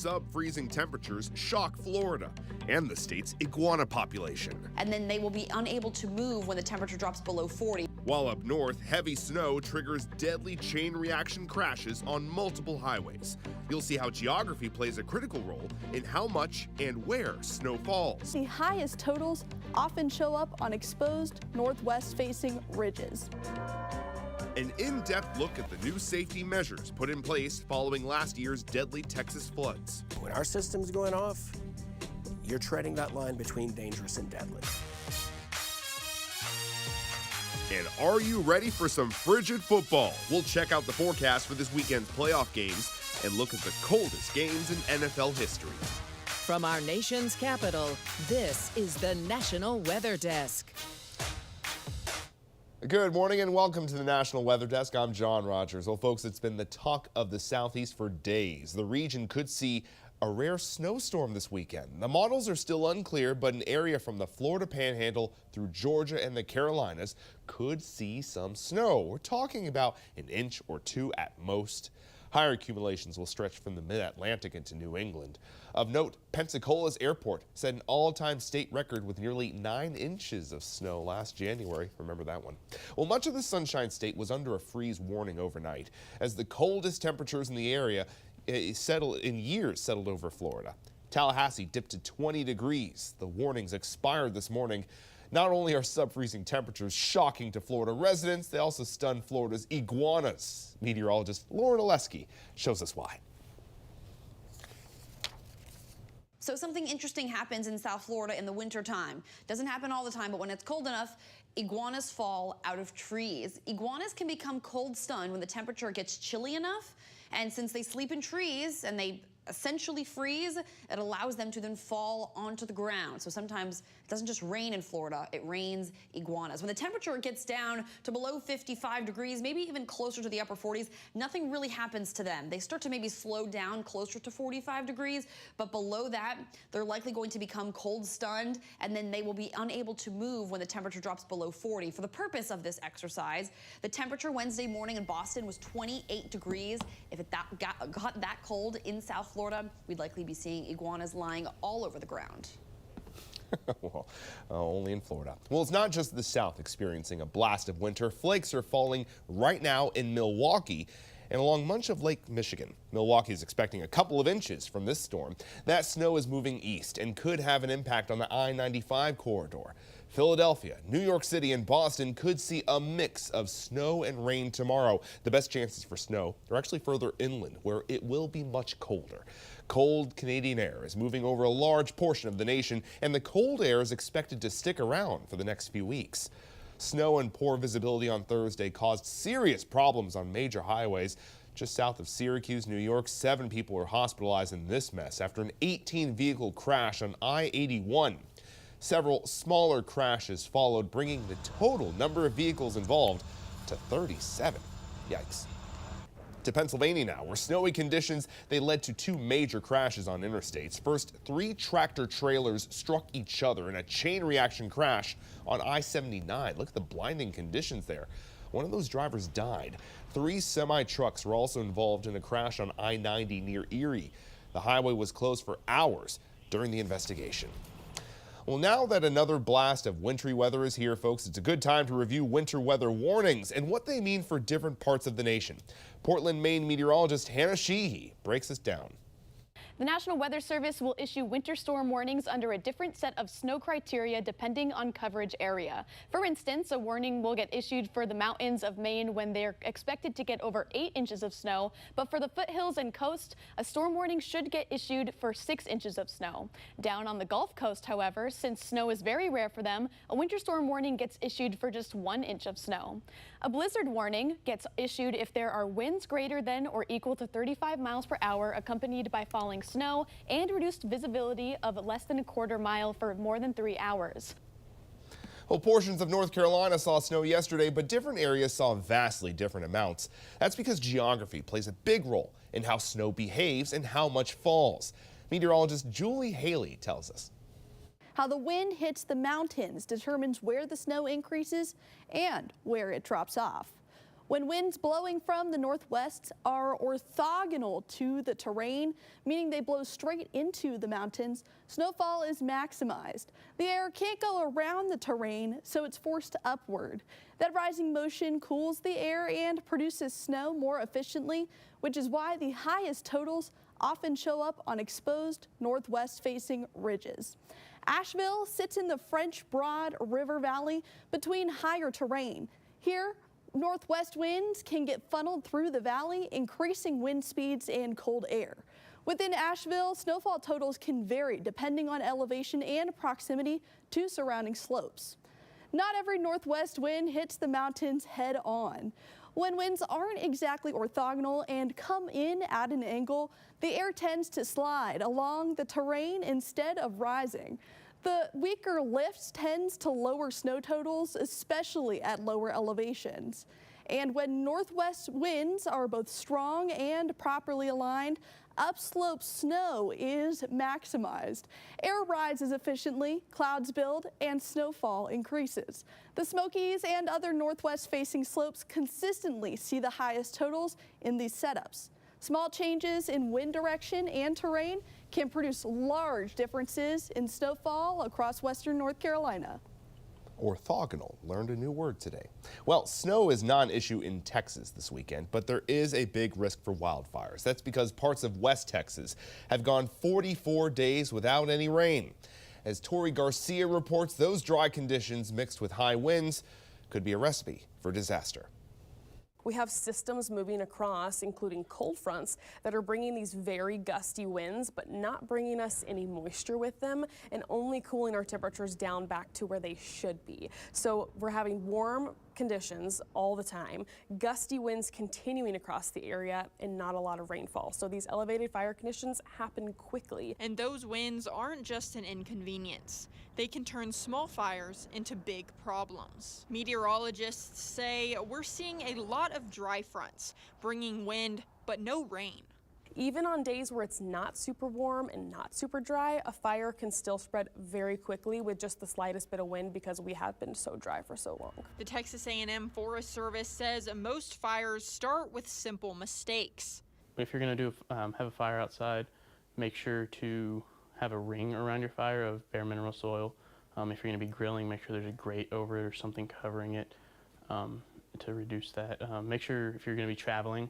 sub-freezing temperatures shock Florida and the state's iguana population. And then they will be unable to move when the temperature drops below 40. While up north, heavy snow triggers deadly chain reaction crashes on multiple highways. You'll see how geography plays a critical role in how much and where snow falls. The highest totals often show up on exposed northwest-facing ridges. An in-depth look at the new safety measures put in place following last year's deadly Texas floods. When our system's going off, you're treading that line between dangerous and deadly. And are you ready for some frigid football? We'll check out the forecast for this weekend's playoff games and look at the coldest games in NFL history. From our nation's capital, this is the National Weather Desk. Good morning and welcome to the National Weather Desk. I'm John Rogers. Well, folks, it's been the talk of the Southeast for days. The region could see a rare snowstorm this weekend. The models are still unclear, but an area from the Florida Panhandle through Georgia and the Carolinas could see some snow. We're talking about an inch or two at most. Higher accumulations will stretch from the mid-Atlantic into New England. Of note, Pensacola's airport set an all-time state record with nearly 9 inches of snow last January. Remember that one. Well, much of the Sunshine State was under a freeze warning overnight as the coldest temperatures in the area settled over Florida. Tallahassee dipped to 20 degrees. The warnings expired this morning. Not only are sub-freezing temperatures shocking to Florida residents, they also stun Florida's iguanas. Meteorologist Lauren Oleski shows us why. So something interesting happens in South Florida in the winter time. Doesn't happen all the time, but when it's cold enough, iguanas fall out of trees. Iguanas can become cold stunned when the temperature gets chilly enough. And since they sleep in trees and they essentially freeze, it allows them to then fall onto the ground. So sometimes it doesn't just rain in Florida, it rains iguanas. When the temperature gets down to below 55 degrees, maybe even closer to the upper 40s, nothing really happens to them. They start to maybe slow down closer to 45 degrees, but below that, they're likely going to become cold stunned, and then they will be unable to move when the temperature drops below 40. For the purpose of this exercise, the temperature Wednesday morning in Boston was 28 degrees. If it got that cold in South Florida, we'd likely be seeing iguanas lying all over the ground. Well, only in Florida. Well, it's not just the South experiencing a blast of winter. Flakes are falling right now in Milwaukee and along much of Lake Michigan. Milwaukee is expecting a couple of inches from this storm. That snow is moving east and could have an impact on the I-95 corridor. Philadelphia, New York City, and Boston could see a mix of snow and rain tomorrow. The best chances for snow are actually further inland, where it will be much colder. Cold Canadian air is moving over a large portion of the nation, and the cold air is expected to stick around for the next few weeks. Snow and poor visibility on Thursday caused serious problems on major highways. Just south of Syracuse, New York, 7 people were hospitalized in this mess after an 18-vehicle crash on I-81. Several smaller crashes followed, bringing the total number of vehicles involved to 37. Yikes. To Pennsylvania now, where snowy conditions, they led to 2 major crashes on interstates. First, 3 tractor trailers struck each other in a chain reaction crash on I-79. Look at the blinding conditions there. One of those drivers died. 3 semi-trucks were also involved in a crash on I-90 near Erie. The highway was closed for hours during the investigation. Well, now that another blast of wintry weather is here, folks, it's a good time to review winter weather warnings and what they mean for different parts of the nation. Portland, Maine meteorologist Hannah Sheehy breaks us down. The National Weather Service will issue winter storm warnings under a different set of snow criteria depending on coverage area. For instance, a warning will get issued for the mountains of Maine when they're expected to get over 8 inches of snow, but for the foothills and coast, a storm warning should get issued for 6 inches of snow. Down on the Gulf Coast, however, since snow is very rare for them, a winter storm warning gets issued for just 1 inch of snow. A blizzard warning gets issued if there are winds greater than or equal to 35 miles per hour accompanied by falling snow and reduced visibility of less than a quarter mile for more than 3 hours. Well, portions of North Carolina saw snow yesterday, but different areas saw vastly different amounts. That's because geography plays a big role in how snow behaves and how much falls. Meteorologist Julie Haley tells us. How the wind hits the mountains determines where the snow increases and where it drops off. When winds blowing from the northwest are orthogonal to the terrain, meaning they blow straight into the mountains, snowfall is maximized. The air can't go around the terrain, so it's forced upward. That rising motion cools the air and produces snow more efficiently, which is why the highest totals often show up on exposed northwest-facing ridges. Asheville sits in the French Broad River Valley between higher terrain. Here, northwest winds can get funneled through the valley, increasing wind speeds and cold air. Within Asheville, snowfall totals can vary depending on elevation and proximity to surrounding slopes. Not every northwest wind hits the mountains head on. When winds aren't exactly orthogonal and come in at an angle, the air tends to slide along the terrain instead of rising. The weaker lift tends to lower snow totals, especially at lower elevations. And when northwest winds are both strong and properly aligned, upslope snow is maximized. Air rises efficiently, clouds build, and snowfall increases. The Smokies and other northwest-facing slopes consistently see the highest totals in these setups. Small changes in wind direction and terrain can produce large differences in snowfall across western North Carolina. Orthogonal. Learned a new word today. Well, snow is not an issue in Texas this weekend, but there is a big risk for wildfires. That's because parts of West Texas have gone 44 days without any rain. As Tori Garcia reports, those dry conditions mixed with high winds could be a recipe for disaster. We have systems moving across, including cold fronts, that are bringing these very gusty winds, but not bringing us any moisture with them and only cooling our temperatures down back to where they should be. So we're having warm conditions all the time, gusty winds continuing across the area, and not a lot of rainfall. So these elevated fire conditions happen quickly. And those winds aren't just an inconvenience. They can turn small fires into big problems. Meteorologists say we're seeing a lot of dry fronts, bringing wind but no rain. Even on days where it's not super warm and not super dry, a fire can still spread very quickly with just the slightest bit of wind because we have been so dry for so long. The Texas A&M Forest Service says most fires start with simple mistakes. If you're going to have a fire outside, make sure to have a ring around your fire of bare mineral soil. If you're going to be grilling, make sure there's a grate over it or something covering it to reduce that. Make sure if you're going to be traveling,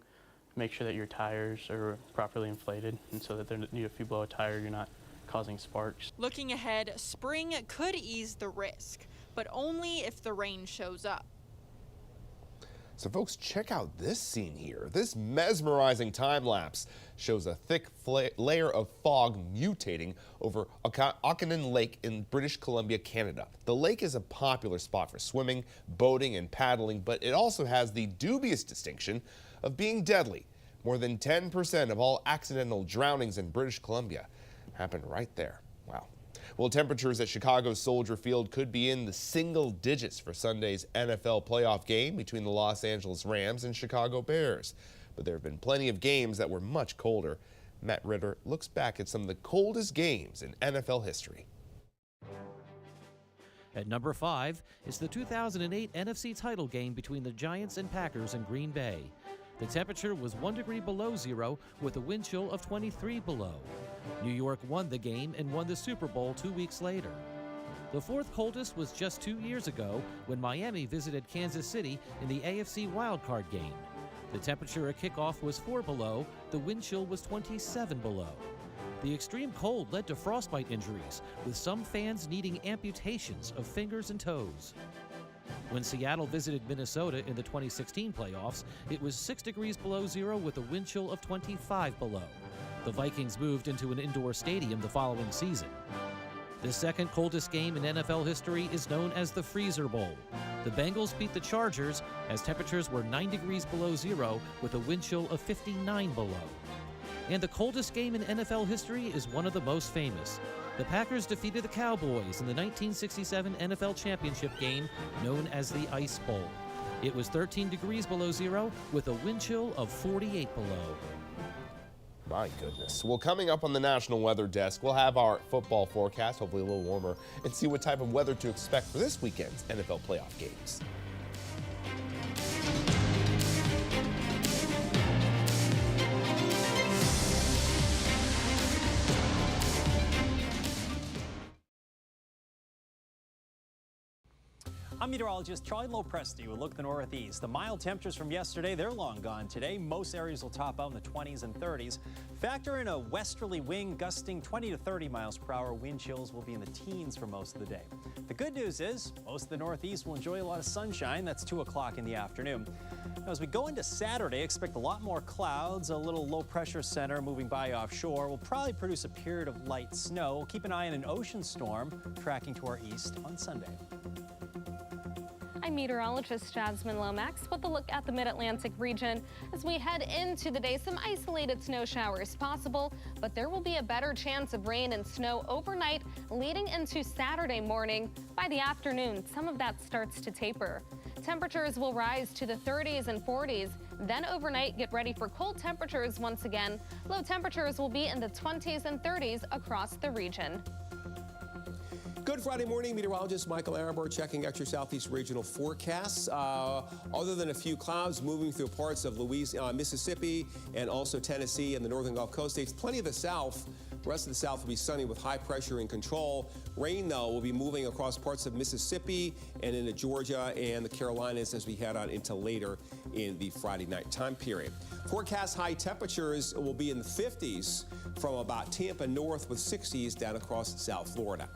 make sure that your tires are properly inflated, and so that if you blow a tire, you're not causing sparks. Looking ahead, spring could ease the risk, but only if the rain shows up. So folks, check out this scene here. This mesmerizing time lapse shows a thick layer of fog mutating over Occonan Lake in British Columbia, Canada. The lake is a popular spot for swimming, boating, and paddling, but it also has the dubious distinction of being deadly. More than 10% of all accidental drownings in British Columbia happen right there. Wow. Well, temperatures at Chicago's Soldier Field could be in the single digits for Sunday's NFL playoff game between the Los Angeles Rams and Chicago Bears. But there have been plenty of games that were much colder. Matt Ritter looks back at some of the coldest games in NFL history. At number 5 is the 2008 NFC title game between the Giants and Packers in Green Bay. The temperature was 1 degree below zero with a wind chill of 23 below. New York won the game and won the Super Bowl 2 weeks later. The fourth coldest was just 2 years ago when Miami visited Kansas City in the AFC wildcard game. The temperature at kickoff was 4 below, the wind chill was 27 below. The extreme cold led to frostbite injuries, with some fans needing amputations of fingers and toes. When Seattle visited Minnesota in the 2016 playoffs, it was 6 degrees below zero with a wind chill of 25 below. The Vikings moved into an indoor stadium the following season. The second coldest game in NFL history is known as the Freezer Bowl. The Bengals beat the Chargers as temperatures were 9 degrees below zero with a wind chill of 59 below. And the coldest game in NFL history is one of the most famous. The Packers defeated the Cowboys in the 1967 NFL Championship game known as the Ice Bowl. It was 13 degrees below zero with a wind chill of 48 below. My goodness. Well, coming up on the National Weather Desk, we'll have our football forecast, hopefully a little warmer, and see what type of weather to expect for this weekend's NFL playoff games. I'm meteorologist Charlie Lopresti with a look at the Northeast. The mild temperatures from yesterday, they're long gone today. Most areas will top out in the 20s and 30s. Factor in a westerly wind gusting 20 to 30 miles per hour. Wind chills will be in the teens for most of the day. The good news is most of the Northeast will enjoy a lot of sunshine. That's 2 o'clock in the afternoon. Now, as we go into Saturday, expect a lot more clouds. A little low pressure center moving by offshore will probably produce a period of light snow. Keep an eye on an ocean storm tracking to our east on Sunday. I'm meteorologist Jasmine Lomax with a look at the Mid-Atlantic region. As we head into the day, some isolated snow showers possible, but there will be a better chance of rain and snow overnight leading into Saturday morning. By the afternoon, some of that starts to taper. Temperatures will rise to the 30s and 40s. Then overnight, get ready for cold temperatures once again. Low temperatures will be in the 20s and 30s across the region. Good Friday morning, meteorologist Michael Arambor checking out your Southeast regional forecasts. Other than a few clouds moving through parts of Mississippi and also Tennessee and the northern Gulf Coast states, plenty of the South. The rest of the South will be sunny with high pressure in control. Rain, though, will be moving across parts of Mississippi and into Georgia and the Carolinas as we head on into later in the Friday night time period. Forecast high temperatures will be in the 50s from about Tampa north with 60s down across South Florida.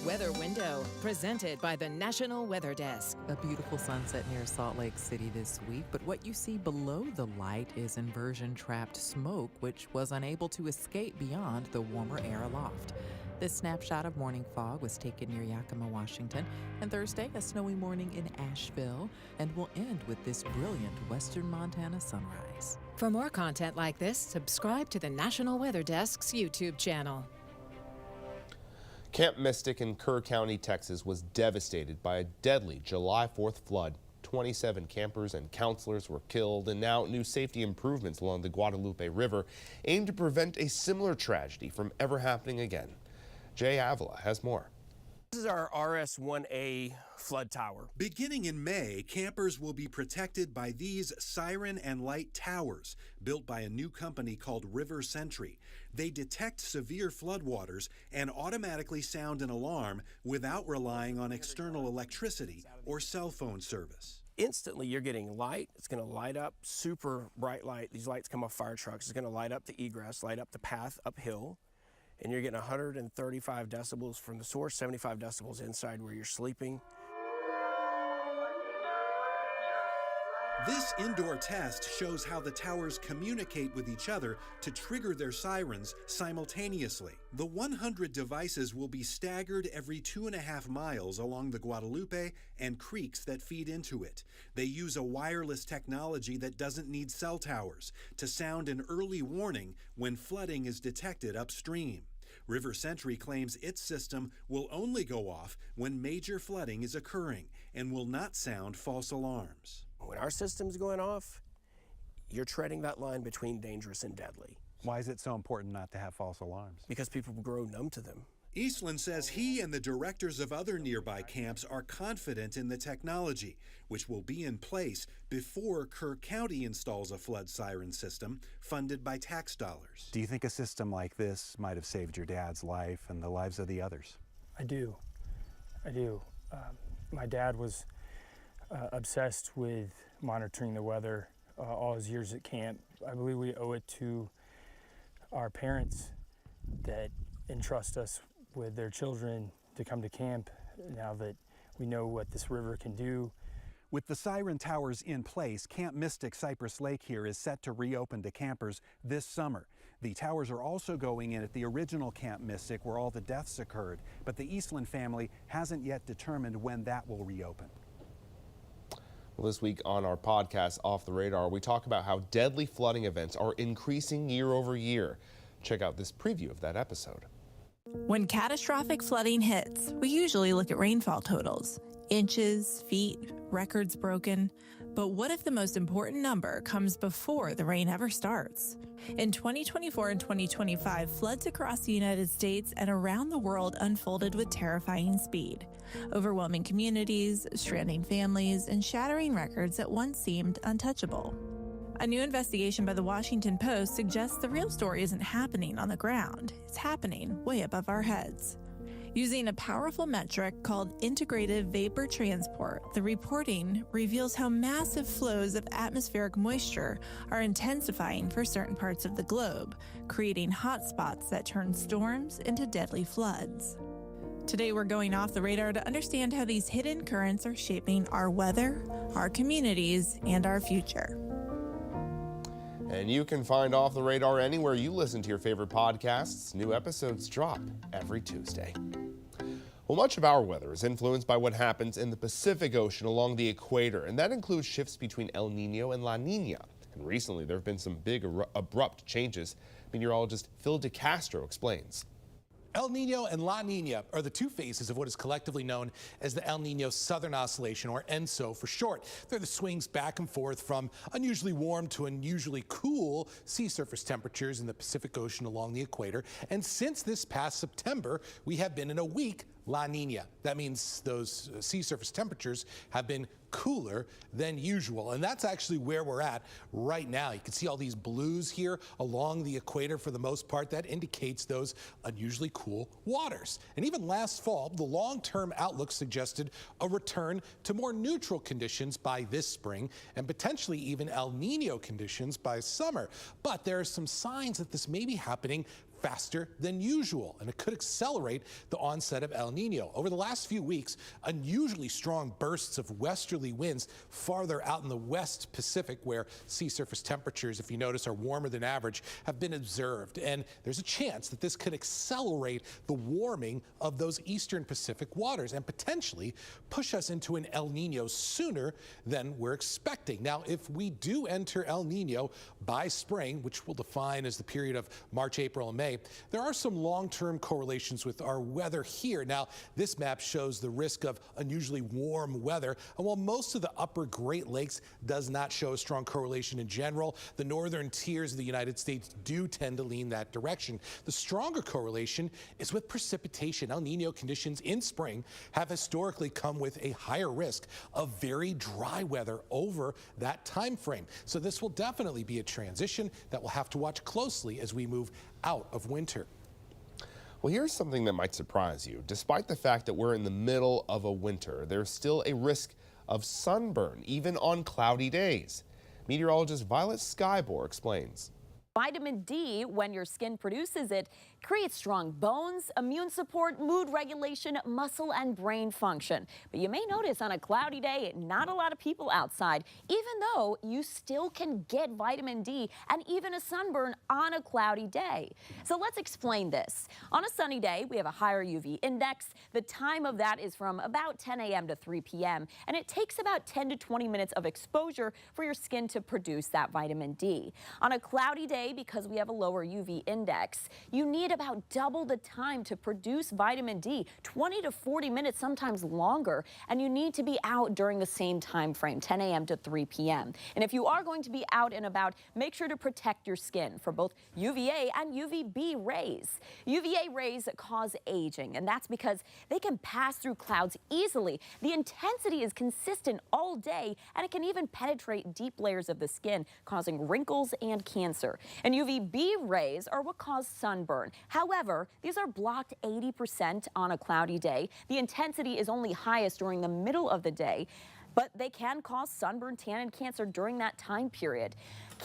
Weather Window, presented by the National Weather Desk. A beautiful sunset near Salt Lake City this week, but what you see below the light is inversion-trapped smoke, which was unable to escape beyond the warmer air aloft. This snapshot of morning fog was taken near Yakima, Washington, and Thursday, a snowy morning in Asheville, and we'll end with this brilliant western Montana sunrise. For more content like this, subscribe to the National Weather Desk's YouTube channel. Camp Mystic in Kerr County, Texas was devastated by a deadly July 4th flood. 27 campers and counselors were killed, and now new safety improvements along the Guadalupe River aim to prevent a similar tragedy from ever happening again. Jay Avila has more. This is our RS-1A flood tower. Beginning in May, campers will be protected by these siren and light towers built by a new company called River Sentry. They detect severe floodwaters and automatically sound an alarm without relying on external electricity or cell phone service. Instantly, you're getting light. It's going to light up, super bright light. These lights come off fire trucks. It's going to light up the egress, light up the path uphill. And you're getting 135 decibels from the source, 75 decibels inside where you're sleeping. This indoor test shows how the towers communicate with each other to trigger their sirens simultaneously. The 100 devices will be staggered every 2.5 miles along the Guadalupe and creeks that feed into it. They use a wireless technology that doesn't need cell towers to sound an early warning when flooding is detected upstream. River Sentry claims its system will only go off when major flooding is occurring and will not sound false alarms. When our system's going off, you're treading that line between dangerous and deadly. Why is it so important not to have false alarms? Because people grow numb to them. Eastland says he and the directors of other nearby camps are confident in the technology, which will be in place before Kerr County installs a flood siren system funded by tax dollars. Do you think a system like this might have saved your dad's life and the lives of the others? I do. My dad was obsessed with monitoring the weather all his years at camp. I believe we owe it to our parents that entrust us with their children to come to camp now that we know what this river can do. With the siren towers in place, Camp Mystic Cypress Lake here is set to reopen to campers this summer. The towers are also going in at the original Camp Mystic where all the deaths occurred, but the Eastland family hasn't yet determined when that will reopen. Well, this week on our podcast, Off the Radar, we talk about how deadly flooding events are increasing year over year. Check out this preview of that episode. When catastrophic flooding hits, we usually look at rainfall totals. Inches, feet, records broken. But what if the most important number comes before the rain ever starts? In 2024 and 2025, floods across the United States and around the world unfolded with terrifying speed. Overwhelming communities, stranding families, and shattering records that once seemed untouchable. A new investigation by the Washington Post suggests the real story isn't happening on the ground. It's happening way above our heads. Using a powerful metric called integrated vapor transport, the reporting reveals how massive flows of atmospheric moisture are intensifying for certain parts of the globe, creating hotspots that turn storms into deadly floods. Today we're going off the radar to understand how these hidden currents are shaping our weather, our communities, and our future. And you can find Off the Radar anywhere you listen to your favorite podcasts. New episodes drop every Tuesday. Well, much of our weather is influenced by what happens in the Pacific Ocean along the equator, and that includes shifts between El Nino and La Nina. And recently, there have been some big abrupt changes. Meteorologist Phil DeCastro explains. El Nino and La Nina are the two phases of what is collectively known as the El Nino Southern Oscillation, or ENSO for short. They're the swings back and forth from unusually warm to unusually cool sea surface temperatures in the Pacific Ocean along the equator. And since this past September, we have been in a weak La Nina. That means those sea surface temperatures have been cooler than usual. And that's actually where we're at right now. You can see all these blues here along the equator for the most part. That indicates those unusually cool waters. And even last fall, the long-term outlook suggested a return to more neutral conditions by this spring and potentially even El Nino conditions by summer. But there are some signs that this may be happening faster than usual, and it could accelerate the onset of El Nino. Over the last few weeks, unusually strong bursts of westerly winds farther out in the West Pacific, where sea surface temperatures, if you notice, are warmer than average, have been observed. And there's a chance that this could accelerate the warming of those eastern Pacific waters and potentially push us into an El Nino sooner than we're expecting. Now, if we do enter El Nino by spring, which we'll define as the period of March, April, and May, there are some long-term correlations with our weather here. Now, this map shows the risk of unusually warm weather, and while most of the upper Great Lakes does not show a strong correlation in general, the northern tiers of the United States do tend to lean that direction. The stronger correlation is with precipitation. El Nino conditions in spring have historically come with a higher risk of very dry weather over that time frame. So this will definitely be a transition that we'll have to watch closely as we move out of winter. Well, here's something that might surprise you. Despite the fact that we're in the middle of a winter, there's still a risk of sunburn, even on cloudy days. Meteorologist Violet Skybor explains. Vitamin D, when your skin produces it, creates strong bones, immune support, mood regulation, muscle and brain function. But you may notice on a cloudy day, not a lot of people outside, even though you still can get vitamin D and even a sunburn on a cloudy day. So let's explain this. On a sunny day, we have a higher UV index. The time of that is from about 10 a.m. to 3 p.m. And it takes about 10 to 20 minutes of exposure for your skin to produce that vitamin D. On a cloudy day, because we have a lower UV index, you need about double the time to produce vitamin D, 20 to 40 minutes, sometimes longer, and you need to be out during the same time frame, 10 a.m. to 3 p.m. And if you are going to be out and about, make sure to protect your skin for both UVA and UVB rays. UVA rays cause aging, and that's because they can pass through clouds easily. The intensity is consistent all day, and it can even penetrate deep layers of the skin, causing wrinkles and cancer. And UVB rays are what cause sunburn. However, these are blocked 80% on a cloudy day. The intensity is only highest during the middle of the day, but they can cause sunburn, tan, and cancer during that time period.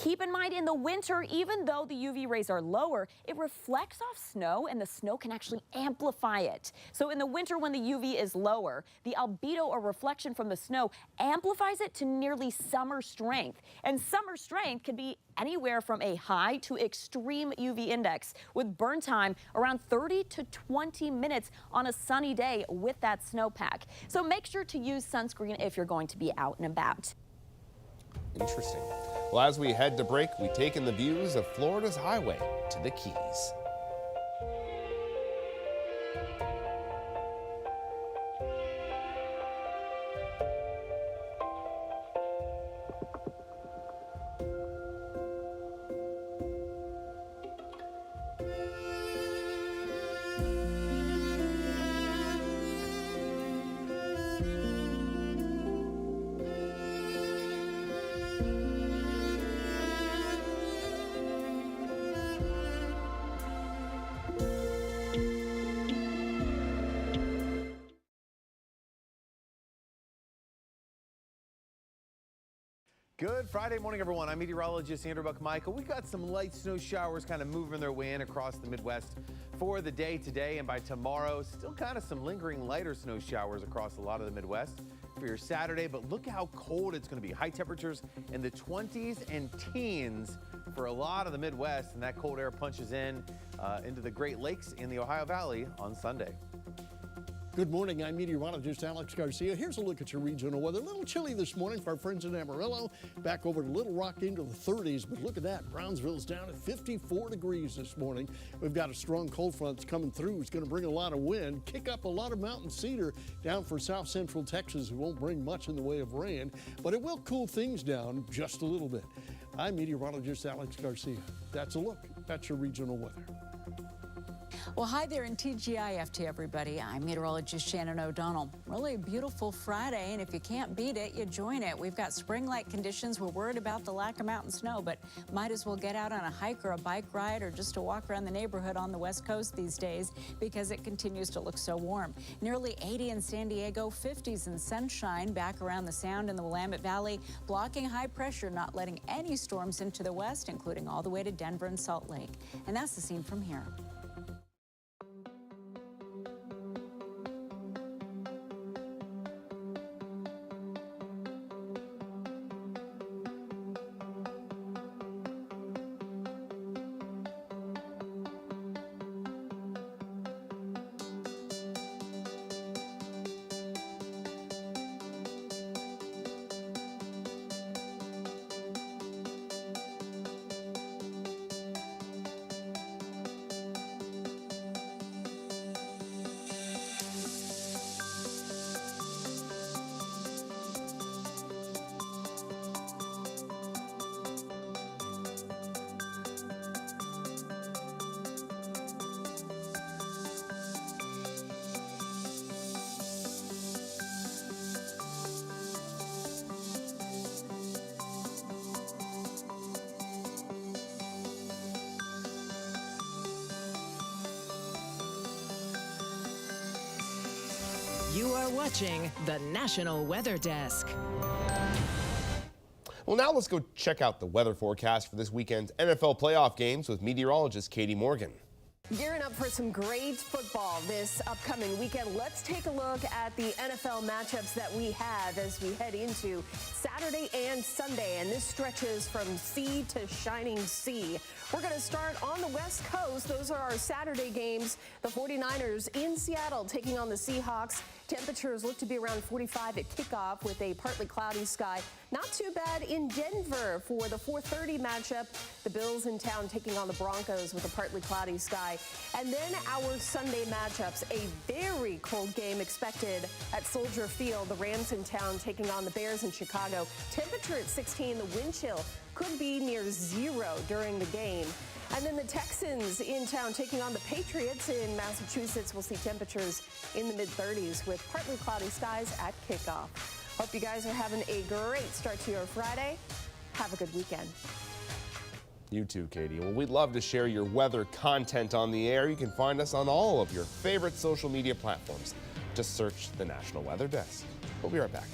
Keep in mind in the winter, even though the UV rays are lower, it reflects off snow and the snow can actually amplify it. So in the winter when the UV is lower, the albedo or reflection from the snow amplifies it to nearly summer strength. And summer strength can be anywhere from a high to extreme UV index with burn time around 30 to 20 minutes on a sunny day with that snowpack. So make sure to use sunscreen if you're going to be out and about. Interesting. Well, as we head to break, we take in the views of Florida's highway to the Keys. Good Friday morning, everyone. I'm meteorologist Andrew Buck-Michael. We've got some light snow showers kind of moving their way in across the Midwest for the day today, and by tomorrow, still kind of some lingering lighter snow showers across a lot of the Midwest for your Saturday. But look how cold it's going to be. High temperatures in the 20s and teens for a lot of the Midwest, and that cold air punches in into the Great Lakes in the Ohio Valley on Sunday. Good morning, I'm meteorologist Alex Garcia. Here's a look at your regional weather. A little chilly this morning for our friends in Amarillo. Back over to Little Rock into the 30s, but look at that. Brownsville's down at 54 degrees this morning. We've got a strong cold front that's coming through. It's going to bring a lot of wind, kick up a lot of mountain cedar down for south central Texas. It won't bring much in the way of rain, but it will cool things down just a little bit. I'm meteorologist Alex Garcia. That's a look at your regional weather. Well, hi there in TGIF, everybody. I'm meteorologist Shannon O'Donnell. Really a beautiful Friday, and if you can't beat it, you join it. We've got spring-like conditions. We're worried about the lack of mountain snow, but might as well get out on a hike or a bike ride or just to walk around the neighborhood on the West Coast these days because it continues to look so warm. Nearly 80 in San Diego, 50s in sunshine back around the Sound and the Willamette Valley, blocking high pressure, not letting any storms into the west, including all the way to Denver and Salt Lake. And that's the scene from here. You are watching the National Weather Desk. Well, now let's go check out the weather forecast for this weekend's NFL playoff games with meteorologist Katie Morgan. Gearing up for some great football this upcoming weekend. Let's take a look at the NFL matchups that we have as we head into Saturday and Sunday. And this stretches from sea to shining sea. We're going to start on the West Coast. Those are our Saturday games. The 49ers in Seattle taking on the Seahawks. Temperatures look to be around 45 at kickoff with a partly cloudy sky. Not too bad in Denver for the 4:30 matchup. The Bills in town taking on the Broncos with a partly cloudy sky. And then our Sunday matchups, a very cold game expected at Soldier Field. The Rams in town taking on the Bears in Chicago. Temperature at 16, the wind chill could be near 0 during the game. And then the Texans in town taking on the Patriots in Massachusetts. We'll see temperatures in the mid-30s with partly cloudy skies at kickoff. Hope you guys are having a great start to your Friday. Have a good weekend. You too, Katie. Well, we'd love to share your weather content on the air. You can find us on all of your favorite social media platforms. Just search the National Weather Desk. We'll be right back.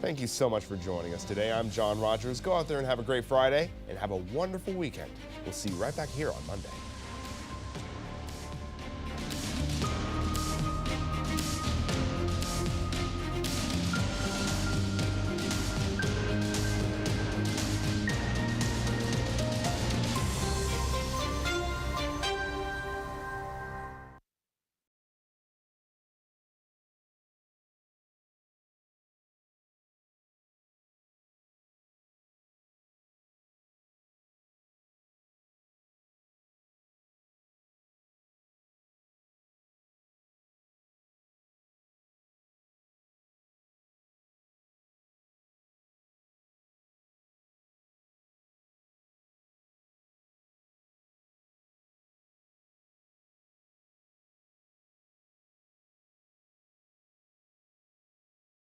Thank you so much for joining us today. I'm John Rogers. Go out there and have a great Friday and have a wonderful weekend. We'll see you right back here on Monday.